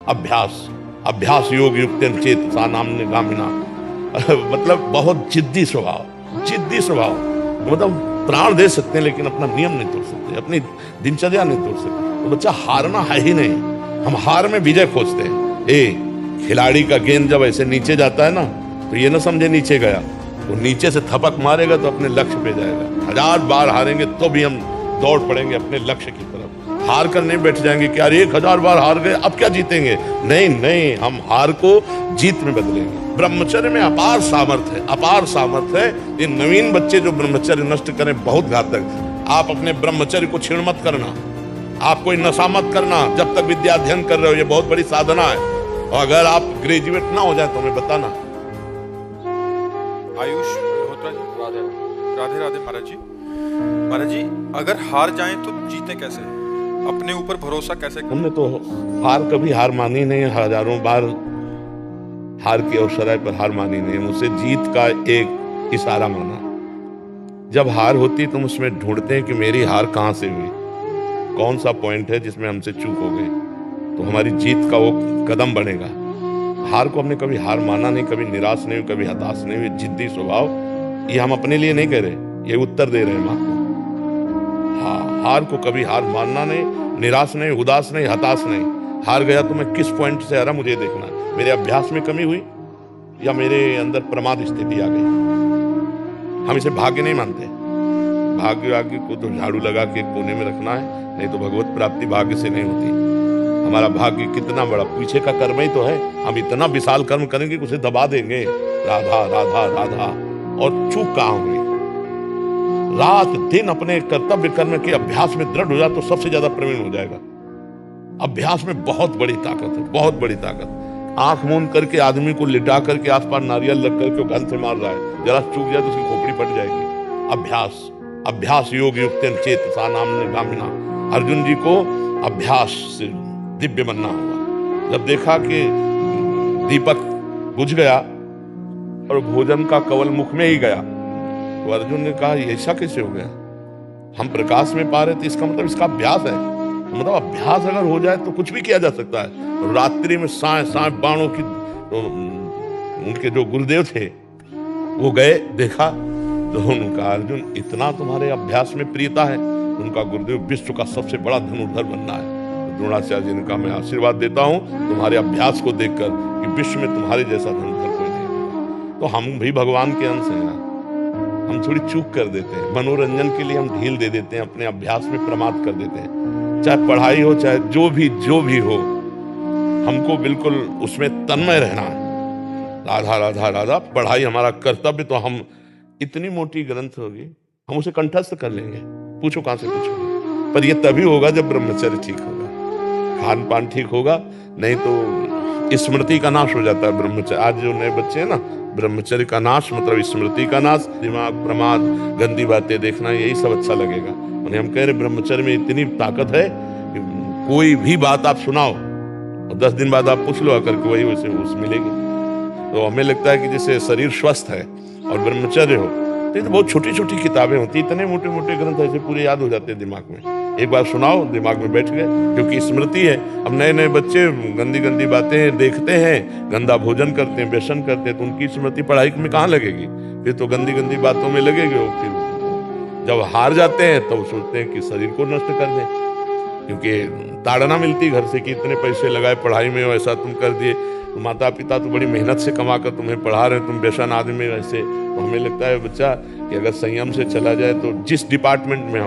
अभ्यास अभ्यास योग युक्तेन चेतसा नाम्ने गामिना। मतलब बहुत जिद्दी स्वभाव, जिद्दी स्वभाव। मतलब प्राण दे सकते हैं लेकिन अपना नियम नहीं तोड़ सकते, अपनी दिनचर्या नहीं तोड़ सकते। तो बच्चा हारना है ही नहीं, हम हार में विजय खोजते हैं। खिलाड़ी का गेंद जब ऐसे नीचे जाता है ना, तो ये ना समझे नीचे गया, वो नीचे से थपक मारेगा तो अपने लक्ष्य पे जाएगा। 1000 बार हारेंगे तो भी हम दौड़ पड़ेंगे अपने लक्ष्य की तरफ। हार कर नहीं बैठ जाएंगे कि यार 1000 बार हार गए अब क्या जीतेंगे। नहीं नहीं, हम हार को जीत में बदलेंगे। ब्रह्मचर्य में अपार सामर्थ्य है, अपार सामर्थ्य है। ये नवीन बच्चे जो ब्रह्मचर्य नष्ट करें बहुत घातक। आप अपने ब्रह्मचर्य को छीण मत करना, आप कोई नशा मत करना जब तक विद्या अध्ययन कर रहे हो। ये बहुत बड़ी साधना है। और अगर आप ग्रेजुएट ना हो जाए तो हमें बताना। आयुष मल्होत्रा जी, राधे राधे महाराज जी। महाराज जी, अगर हार जाएं तो जीते कैसे, अपने ऊपर भरोसा कैसे करें? हमने तो कभी हार मानी नहीं, हजारों बार हार की अवसराय पर हार मानी नहीं। मुझसे जीत का एक इशारा माना। जब हार होती तो हम उसमें ढूंढते हैं कि मेरी हार कहाँ से हुई, कौन सा पॉइंट है जिसमें हमसे चूक हो गई, तो हमारी जीत का वो कदम बनेगा। हार को हमने कभी हार माना नहीं, कभी निराश नहीं, कभी हताश नहीं हुए। जिद्दी स्वभाव, ये हम अपने लिए नहीं कह रहे, ये उत्तर दे रहे हैं माँ को। हाँ, हार को कभी हार मानना नहीं, निराश नहीं, उदास नहीं, हताश नहीं। हार गया तो मैं किस पॉइंट से हारा मुझे देखना है। मेरे अभ्यास में कमी हुई या मेरे अंदर प्रमाद स्थिति आ गई। हम इसे भाग्य नहीं मानते। भाग्य को तो झाड़ू लगा के कोने में रखना है, नहीं तो भगवत प्राप्ति भाग्य से नहीं होती। हमारा भाग्य कितना बड़ा, पीछे का कर्म ही तो है। हम इतना विशाल कर्म करेंगे कि उसे दबा देंगे। राधा राधा राधा, और चूक कहाँ हुई। रात दिन अपने कर्तव्य कर्म के अभ्यास में दृढ़ हो जाए तो सबसे ज्यादा प्रवीण हो जाएगा। अभ्यास में बहुत बड़ी ताकत है, बहुत बड़ी ताकत। आंख मूंद करके आदमी को लिटा करके आसपास नारियल लग करके गन से मार रहा है, जरा चूक जाए तो उसकी खोपड़ी फट जाएगी। अभ्यास अभ्यास योग युक्तेन चेतसा नाम्ने गामिना। अर्जुन जी को अभ्यास से दिव्य बनना होगा। जब देखा कि दीपक बुझ गया और भोजन का कवल मुख में ही गया, तो अर्जुन ने कहा ऐसा कैसे हो गया, हम प्रकाश में पा रहे थे, इसका मतलब इसका अभ्यास है। मतलब अभ्यास अगर हो जाए तो कुछ भी किया जा सकता है। रात्रि में साए बाणों की, तो उनके जो गुरुदेव थे वो गए, देखा तो उनका अर्जुन इतना तुम्हारे अभ्यास में प्रियता है। उनका गुरुदेव विश्व का सबसे बड़ा धनुर्धर बनना है। तो द्रोणाचार्य जी ने कहा मैं आशीर्वाद देता हूं तुम्हारे अभ्यास को देखकर कि विश्व में तुम्हारे जैसा धनुर्धर कोई नहीं होगा। तो हम भी भगवान के अंश हैं ना, हम थोड़ी चूक कर देते हैं। मनोरंजन के लिए हम ढील दे देते हैं, अपने अभ्यास में प्रमाद कर देते हैं। चाहे पढ़ाई हो, चाहे जो भी हो, हमको बिल्कुल उसमें तन्मय रहना है। राधा राधा राधा, पढ़ाई हमारा कर्तव्य। तो हम इतनी मोटी ग्रंथ होगी, हम उसे कंठस्थ कर लेंगे, पूछो कहां से पूछोगे। पर यह तभी होगा जब ब्रह्मचर्य ठीक होगा, खान पान ठीक होगा, नहीं तो स्मृति का नाश हो जाता है ब्रह्मचर्य। आज जो नए बच्चे हैं ना, ब्रह्मचर्य का नाश मतलब स्मृति का नाश, दिमाग, प्रमाद, गंदी बातें देखना, यही सब अच्छा लगेगा। उन्हें हम कह रहे ब्रह्मचर्य में इतनी ताकत है कि कोई भी बात आप सुनाओ और 10 दिन बाद आप पूछ लो आकर के, वही वैसे उस मिलेगी। तो हमें लगता है कि जैसे शरीर स्वस्थ है और ब्रह्मचर्य हो, तो बहुत छोटी छोटी किताबें होती, इतने मोटे मोटे ग्रंथ ऐसे पूरे याद हो जाते हैं दिमाग में। एक बार सुनाओ, दिमाग में बैठ गए, क्योंकि स्मृति है। अब नए नए बच्चे गंदी गंदी बातें देखते हैं, गंदा भोजन करते हैं, व्यसन करते हैं, तो उनकी स्मृति पढ़ाई में कहाँ लगेगी, फिर तो गंदी गंदी बातों में लगेगी। फिर जब हार जाते हैं तो सोचते हैं कि शरीर को नष्ट कर दें, क्योंकि ताड़ना मिलती घर से कि इतने पैसे लगाए पढ़ाई में, ऐसा तुम कर दिए। तो माता पिता तो बड़ी मेहनत से कमा कर तुम्हें पढ़ा रहे हैं, तुम व्यसन आदमी में ऐसे। तो हमें लगता है बच्चा कि अगर संयम से चला जाए तो जिस डिपार्टमेंट में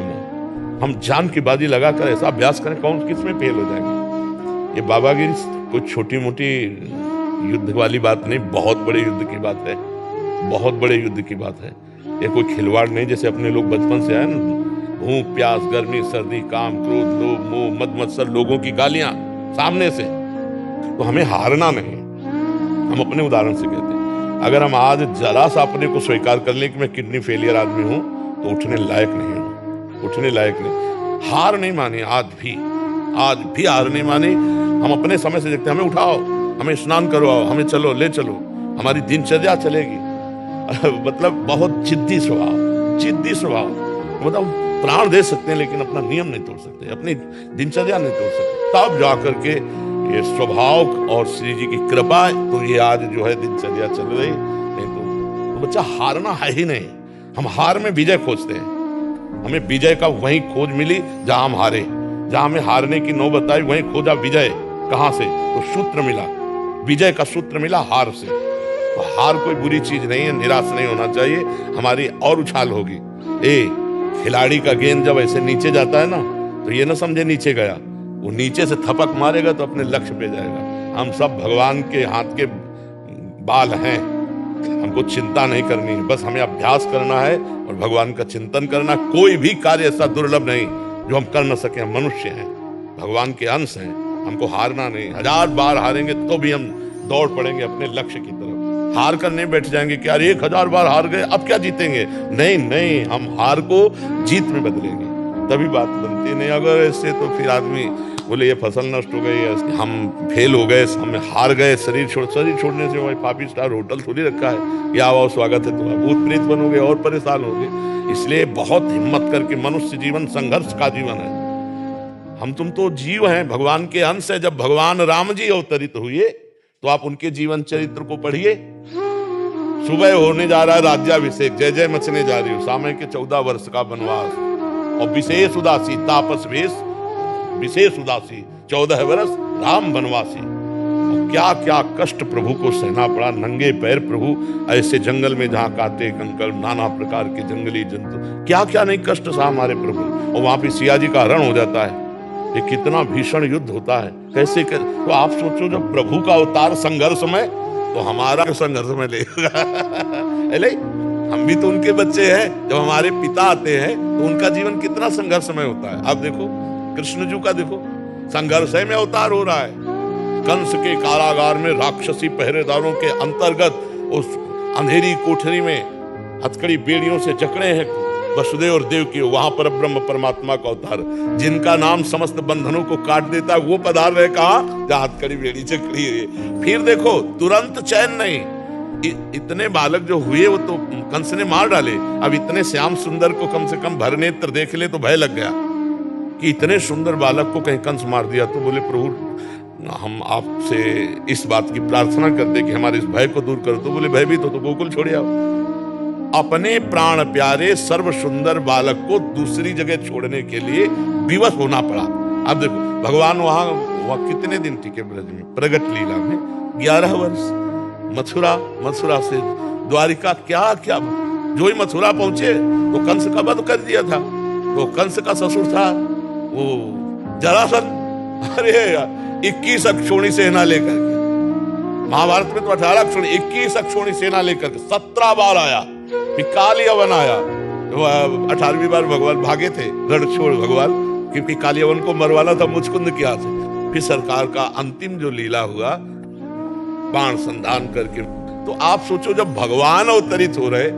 हम जान की बाजी लगा कर ऐसा अभ्यास करें, कौन किस में फेल हो जाएंगे। ये बाबागिरी कोई छोटी मोटी युद्ध वाली बात नहीं, बहुत बड़े युद्ध की बात है, बहुत बड़े युद्ध की बात है। ये कोई खिलवाड़ नहीं, जैसे अपने लोग बचपन से आए ना, भूख प्यास गर्मी सर्दी काम क्रोध लोभ मोह मद मत्सर, लोगों की गालियां सामने से। तो हमें हारना नहीं। हम अपने उदाहरण से कहते हैं, अगर हम आज जरा सा अपने को स्वीकार कर लें कि मैं किडनी फेलियर आदमी हूं, तो उठने लायक नहीं हूं, उठने लायक नहीं। हार नहीं मानी, आज भी हार नहीं मानी। हम अपने समय से देखते हैं, हमें उठाओ, हमें स्नान करवाओ, हमें चलो ले चलो, हमारी दिनचर्या चलेगी। मतलब बहुत जिद्दी स्वभाव। मतलब प्राण दे सकते हैं लेकिन अपना नियम नहीं तोड़ सकते, अपनी दिनचर्या नहीं तोड़ सकते। तब जाकर के ये स्वभाव और श्री जी की कृपा तो ये आज जो है दिनचर्या चल रही, नहीं तो बच्चा हारना है ही नहीं। हम हार में विजय खोजते हैं, हमें विजय का वहीं खोज मिली जहां हम हारे, जहां हमें हारने की नौबत आई वहीं खोजा विजय। कहां से? तो सूत्र मिला, विजय का सूत्र मिला हार से। तो हार कोई बुरी चीज नहीं है, निराश नहीं होना चाहिए, हमारी और उछाल होगी। खिलाड़ी का गेंद जब ऐसे नीचे जाता है ना, तो ये ना समझे नीचे गया, वो नीचे से थपक मारेगा तो अपने लक्ष्य पे जाएगा। हम सब भगवान के हाथ के बाल हैं, हमको चिंता नहीं करनी है, बस हमें अभ्यास करना है और भगवान का चिंतन करना। कोई भी कार्य ऐसा दुर्लभ नहीं जो हम कर न सके। हम मनुष्य हैं, भगवान के अंश हैं, हमको हारना नहीं। 1000 बार हारेंगे तो भी हम दौड़ पड़ेंगे अपने लक्ष्य की तरफ। हार कर नहीं बैठ जाएंगे कि यार 1000 बार हार गए अब क्या जीतेंगे, नहीं नहीं, हम हार को जीत में बदलेंगे, तभी बात बनती नहीं। अगर ऐसे तो फिर आदमी बोले ये फसल नष्ट हो गई, हम फेल हो गए, हम हार गए, शरीर छोड़ने से वही 5 स्टार होटल थोड़ी रखा है, या आओ स्वागत है, तो भूत प्रेत बनोगे और परेशान होगे। इसलिए बहुत हिम्मत करके, मनुष्य जीवन संघर्ष का जीवन है। हम तुम तो जीव हैं, भगवान के अंश है। जब भगवान राम जी अवतरित हुए तो आप उनके जीवन चरित्र को पढ़िए। सुबह होने जा रहा है राज्याभिषेक, जय जय मचने जा रही हो, सामय के 14 वर्ष का वनवास, और विशेष उदासी तापस वेश, विशेष उदासी 14 वर्ष राम वनवासी। क्या क्या कष्ट प्रभु को सहना पड़ा, नंगे पैर प्रभु ऐसे जंगल में जहाँ काटे कंकड़, नाना प्रकार के जंगली जंतु, क्या क्या नहीं कष्ट सहा हमारे प्रभु। और वहां पे सिया जी का हरण हो जाता है, ये कितना भीषण युद्ध होता है, कैसे तो आप सोचो जब प्रभु का अवतार संघर्ष में, तो हमारा संघर्ष में लेगा। हम भी तो उनके बच्चे हैं। जब हमारे पिता आते हैं तो उनका जीवन कितना संघर्षमय होता है। आप देखो कृष्ण जी का, देखो संघर्ष में अवतार हो रहा है। कंस के कारागार में राक्षसी पहरेदारों के अंतर्गत उस अंधेरी कोठरी में हथकड़ी बेड़ियों से जकड़े हैं वसुदेव और देव की, वहां पर ब्रह्म परमात्मा का अवतार, जिनका नाम समस्त बंधनों को काट देता है, वो पधार रहे कहा जहां हथकड़ी बेड़ी जकड़ी है। फिर देखो तुरंत चैन नहीं, इतने बालक जो हुए वो तो कंस ने मार डाले। अब इतने श्याम सुंदर को कम से कम भरनेत्र देख ले तो भय लग गया कि इतने सुंदर बालक को कहीं कंस मार दिया। तो बोले प्रभु हम आपसे इस बात की प्रार्थना करते कि हमारे इस भय को दूर कर। तो बोले भयभीत हो तो गोकुल छोड़ आओ। अपने प्राण प्यारे सर्व सुंदर बालक को दूसरी जगह छोड़ने के लिए विवश होना पड़ा। अब देखो भगवान वहां कितने दिन टिके ब्रज में, प्रगट लीला में 11 वर्ष। मथुरा से द्वारिका, क्या क्या जो ही मथुरा पहुंचे तो कंस का वध कर दिया था। तो कंस का ससुर था वो जरासंध, अरे 21 अक्षोणी सेना लेकर के, महाभारत में तो 18 अक्षोणी, 21 अक्षोणी सेना लेकर के 17 बार आया, फिर काली अवन आया। 18वीं बार भगवान भागे थे रण छोड़ भगवान, क्योंकि काली अवन को मरवाना था मुचकुंद की हाथ से। फिर सरकार का अंतिम जो लीला हुआ बाण संधान करके। तो आप सोचो जब भगवान अवतरित हो रहे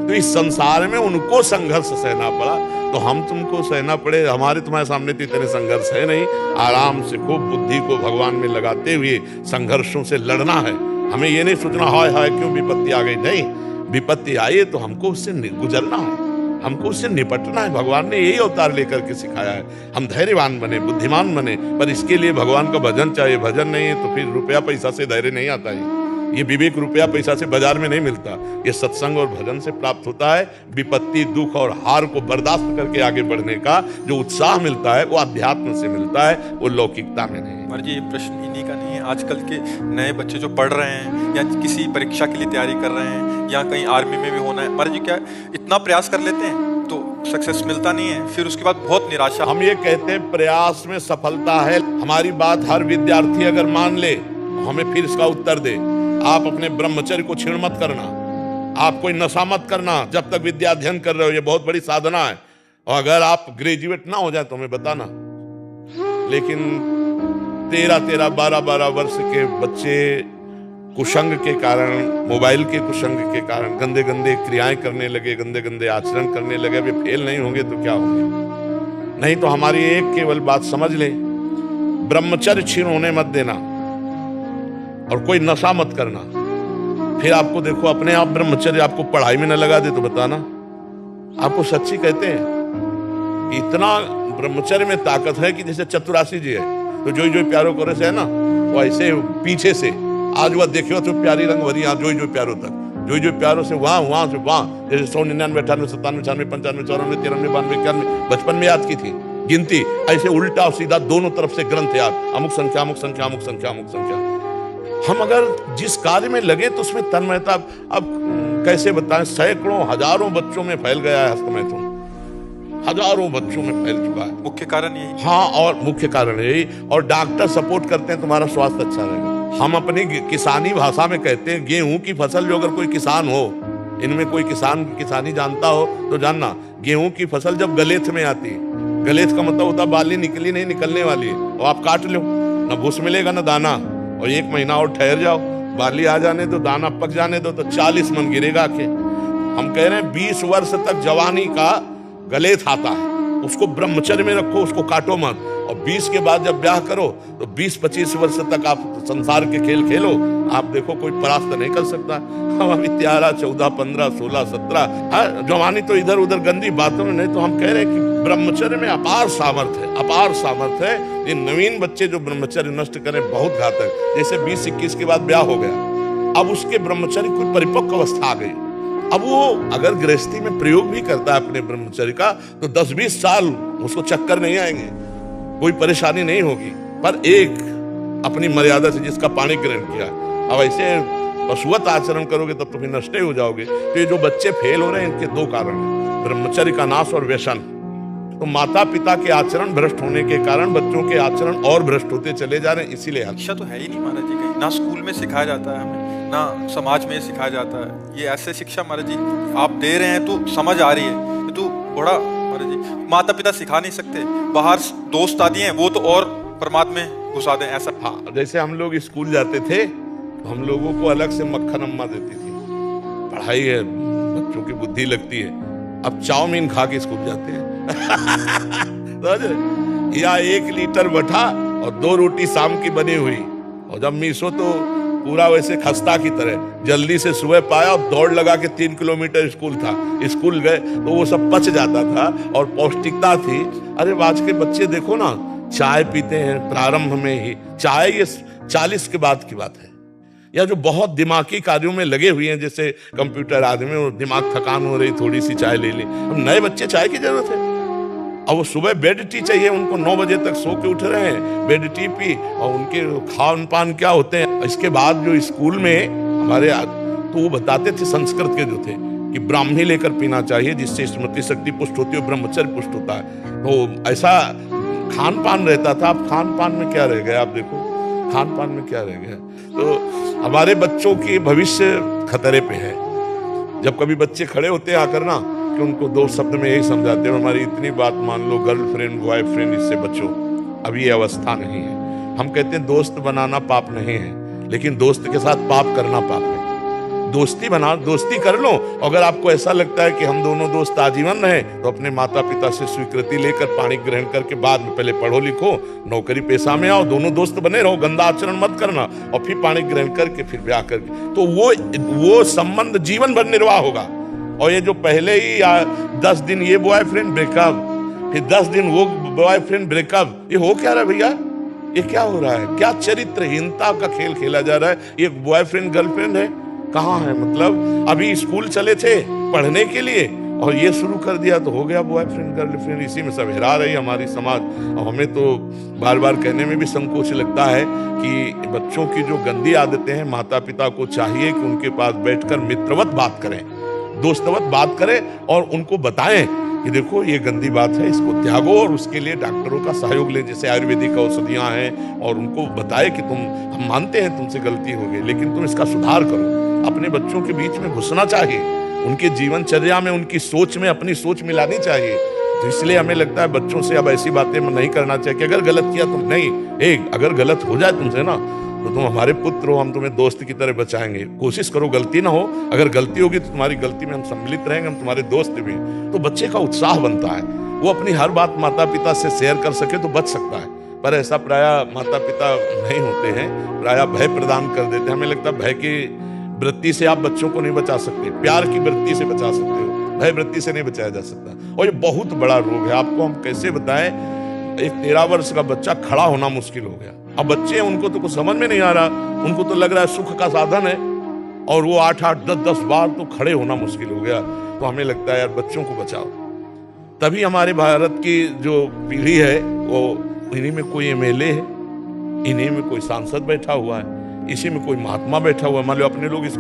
तो इस संसार में उनको संघर्ष सहना पड़ा, तो हम तुमको सहना पड़े। हमारे तुम्हारे सामने तो इतने संघर्ष है नहीं, आराम से खूब बुद्धि को भगवान में लगाते हुए संघर्षों से लड़ना है। हमें ये नहीं सोचना हाय हाय क्यों विपत्ति आ गई, नहीं, विपत्ति आई है तो हमको उससे गुजरना है, हमको उससे निपटना है। भगवान ने यही अवतार लेकर के सिखाया है। हम धैर्यवान बने, बुद्धिमान बने, पर इसके लिए भगवान का भजन चाहिए। भजन नहीं है तो फिर रुपया पैसा से धैर्य नहीं आता है। ये विवेक रुपया पैसा से बाजार में नहीं मिलता, ये सत्संग और भजन से प्राप्त होता है। विपत्ति दुख और हार को बर्दाश्त करके आगे बढ़ने का जो उत्साह मिलता है वो अध्यात्म से मिलता है, वो लौकिकता में नहीं। जी ये प्रश्न इन्हीं का नहीं है। आजकल के नए बच्चे जो पढ़ रहे हैं या किसी परीक्षा के लिए तैयारी कर रहे हैं या कहीं आर्मी में भी होना है, महाराज जी क्या इतना प्रयास कर लेते हैं तो सक्सेस मिलता नहीं है, फिर उसके बाद बहुत निराशा। हम ये कहते हैं प्रयास में सफलता है। हमारी बात हर विद्यार्थी अगर मान ले, हमें फिर इसका उत्तर दे। आप अपने ब्रह्मचर्य को छीण मत करना, आप कोई नशा मत करना जब तक विद्या अध्ययन कर रहे हो, ये बहुत बड़ी साधना है। और अगर आप ग्रेजुएट ना हो जाए तो हमें बताना। लेकिन 13-13, 12-12 वर्ष के बच्चे कुसंग के कारण, मोबाइल के कुसंग के कारण गंदे गंदे क्रियाएं करने लगे, गंदे गंदे आचरण करने लगे। वे फेल नहीं होंगे तो क्या होंगे? नहीं तो हमारी एक केवल बात समझ ले, ब्रह्मचर्य छीन होने मत देना और कोई नशा मत करना। फिर आपको देखो अपने आप ब्रह्मचर्य आपको पढ़ाई में न लगा दे तो बताना। आपको सच्ची कहते हैं इतना ब्रह्मचर्य में ताकत है कि जैसे चतुरासी जी है तो जो प्यारो करे से है ना, वो ऐसे पीछे से आज वह देखियो तो प्यारी रंग भरी यहाँ जो प्यारो तक जो प्यारों से वहां से वहां, जैसे 100 99 98 97 96 95 94 93 92 91 बचपन में याद की थी गिनती, ऐसे उल्टा और सीधा दोनों तरफ से ग्रंथ याद, अमुक संख्या अमुक संख्या अमुक संख्या अमुक संख्या। हम अगर जिस कार्य में लगे तो उसमें तन्मयता, अब कैसे बताएं, सैकड़ों हजारों बच्चों में फैल गया है हस्तमैथुन, हजारों बच्चों में फैल चुका है। मुख्य कारण यही। हाँ, और मुख्य कारण यही, और डॉक्टर सपोर्ट करते हैं तुम्हारा स्वास्थ्य अच्छा रहेगा। हम अपनी किसानी भाषा में कहते हैं गेहूं की फसल, जो अगर कोई किसान हो, इनमें कोई किसानी जानता हो तो जानना, गेहूं की फसल जब गलेथ में आती है, गलेथ का मतलब होता बाली निकली नहीं, निकलने वाली है, और आप काट लो, ना भूस मिलेगा ना दाना, और 1 महीना और ठहर जाओ, बाली आ जाने दो, दाना पक जाने दो, तो 40 मन गिरेगा के। हम कह रहे हैं 20 वर्ष तक जवानी का गलेथ आता है, उसको ब्रह्मचर्य में रखो, उसको काटो मत, और 20 के बाद जब ब्याह करो तो 20-25 वर्ष तक आप संसार के खेल खेलो, आप देखो कोई परास्त नहीं कर सकता। हम अभी 13, 14, 15, 16, 17 जवानी तो इधर उधर गंदी बातों में, नहीं तो हम कह रहे हैं कि ब्रह्मचर्य में अपार सामर्थ्य है, अपार सामर्थ्य है। ये नवीन बच्चे जो ब्रह्मचर्य नष्ट करें बहुत घातक, जैसे 20-21 के बाद ब्याह हो गया, अब उसके ब्रह्मचर्य कोई परिपक्व अवस्था आ गई, अब वो अगर गृहस्थी में प्रयोग भी करता है अपने ब्रह्मचर्य का तो 10-20 साल उसको चक्कर नहीं आएंगे, कोई परेशानी नहीं होगी। पर एक अपनी मर्यादा से जिसका पाणी ग्रहण किया, अब ऐसे पशुवत आचरण करोगे तब तो फिर नष्ट हो जाओगे। तो ये जो बच्चे फेल हो रहे हैं इनके 2 कारण हैं, ब्रह्मचर्य का नाश और व्यसन। तो माता पिता के आचरण भ्रष्ट होने के कारण बच्चों के आचरण और भ्रष्ट होते चले जा रहे हैं। इसीलिए शिक्षा तो है ही नहीं महाराज जी, कहीं ना स्कूल में सिखाया जाता है हमें, ना समाज में सिखाया जाता है। ये ऐसे शिक्षा महाराज जी आप दे रहे हैं तो समझ आ रही है, तो बड़ा महाराज जी माता पिता सिखा नहीं सकते, बाहर दोस्त आदि हैं वो तो और परमात्मा में घुसा दें ऐसा। हाँ, जैसे हम लोग स्कूल जाते थे तो हम लोगों को अलग से मक्खन अम्मा देती थी, पढ़ाई है, बच्चों की बुद्धि लगती है। अब चाउमीन खा के स्कूल जाते हैं या 1 लीटर बटा और 2 रोटी शाम की बनी हुई, और जब मीसो तो पूरा वैसे खस्ता की तरह जल्दी से सुबह पाया और दौड़ लगा के 3 किलोमीटर स्कूल था, स्कूल गए तो वो सब पच जाता था और पौष्टिकता थी। अरे आज के बच्चे देखो ना, चाय पीते हैं प्रारंभ में ही, चाय ये 40 के बाद की बात है, या जो बहुत दिमागी कार्यों में लगे हुए हैं जैसे कंप्यूटर आदमी, और दिमाग थकान हो रही, थोड़ी सी चाय ले ली। अब नए बच्चे चाय की जरूरत है, और वो सुबह बेड टी चाहिए उनको, 9 बजे तक सो के उठ रहे हैं, बेड टी पी, और उनके खान पान क्या होते हैं। इसके बाद जो स्कूल में हमारे तो वो बताते थे संस्कृत के जो थे कि ब्राह्मी लेकर पीना चाहिए जिससे स्मृति शक्ति पुष्ट होती है और ब्रह्मचर्य पुष्ट होता है। तो ऐसा खान पान रहता था। अब खान पान में क्या रह गया, आप देखो खान पान में क्या रह गया। तो हमारे बच्चों की भविष्य खतरे पे है। जब कभी बच्चे खड़े होते हैं आकर ना, कि उनको 2 शब्द में यही समझाते हैं, हमारी इतनी बात मान लो, गर्लफ्रेंड बॉयफ्रेंड इससे बचो, अभी ये अवस्था नहीं है। हम कहते हैं दोस्त बनाना पाप नहीं है, लेकिन दोस्त के साथ पाप करना पाप है। दोस्ती बना, दोस्ती कर लो। अगर आपको ऐसा लगता है कि हम दोनों दोस्त आजीवन रहे, तो अपने माता पिता से स्वीकृति लेकर पाणी ग्रहण करके बाद में पहले पढ़ो लिखो, नौकरी पेशा में आओ, दोनों दोस्त बने रहो, गंदा आचरण मत करना, और फिर पाणी ग्रहण करके फिर ब्याह करके, तो वो संबंध जीवन भर निर्वाह होगा। और ये जो पहले ही 10 दिन ये बॉयफ्रेंड ब्रेकअप, फिर 10 दिन वो बॉयफ्रेंड ब्रेकअप, ये हो क्या रहा है भैया? ये क्या हो रहा है? क्या चरित्रहीनता का खेल खेला जा रहा है? ये बॉयफ्रेंड गर्लफ्रेंड है, कहाँ है? मतलब अभी स्कूल चले थे पढ़ने के लिए और ये शुरू कर दिया तो हो गया बॉयफ्रेंड गर्लफ्रेंड। इसी में सब हेरा रही हमारी समाज। और हमें तो बार बार कहने में भी संकोच लगता है कि बच्चों की जो गंदी आदतें हैं, माता पिता को चाहिए कि उनके पास बैठकर मित्रवत बात करें, दोस्तवत बात करें, और उनको बताएं कि देखो ये गंदी बात है, इसको त्यागो, और उसके लिए डॉक्टरों का सहयोग लें, जैसे आयुर्वेदिक औषधियां हैं, और उनको बताए कि हम मानते हैं तुमसे गलती हो गई, लेकिन तुम इसका सुधार करो। अपने बच्चों के बीच में घुसना चाहिए, उनके जीवनचर्या में, उनकी सोच में अपनी सोच मिलानी चाहिए। तो इसलिए हमें लगता है बच्चों से अब ऐसी बातें नहीं करना चाहिए कि अगर गलत किया तुम नहीं, अगर गलत हो जाए तुमसे ना, तो तुम हमारे पुत्र हो, हम तुम्हें दोस्त की तरह बचाएंगे, कोशिश करो गलती ना हो। अगर गलती होगी तो तुम्हारी गलती में हम सम्मिलित रहेंगे, हम तुम्हारे दोस्त भी। तो बच्चे का उत्साह बनता है, वो अपनी हर बात माता पिता से शेयर कर सके तो बच सकता है। पर ऐसा प्रायः माता पिता नहीं होते हैं, प्रायः भय प्रदान कर देते हैं। हमें लगता है भय की वृत्ति से आप बच्चों को नहीं बचा सकते, प्यार की वृत्ति से बचा सकते हो, भय वृत्ति से नहीं बचाया जा सकता। और ये बहुत बड़ा रोग है, आपको हम कैसे बताएं। एक 13 वर्ष का बच्चा खड़ा होना मुश्किल हो गया, अब बच्चे हैं, उनको तो कुछ समझ में नहीं आ रहा, उनको तो लग रहा है सुख का साधन है, और वो 8-8 10-10 बार तो खड़े होना मुश्किल हो गया। तो हमें लगता है यार बच्चों को बचाओ। तभी हमारे भारत की जो पीढ़ी है वो इन्हीं में कोई एमएलए है, इन्हीं में कोई सांसद बैठा हुआ है, इसी में कोई महात्मा बैठा हुआ है। मान लो अपने लोग इस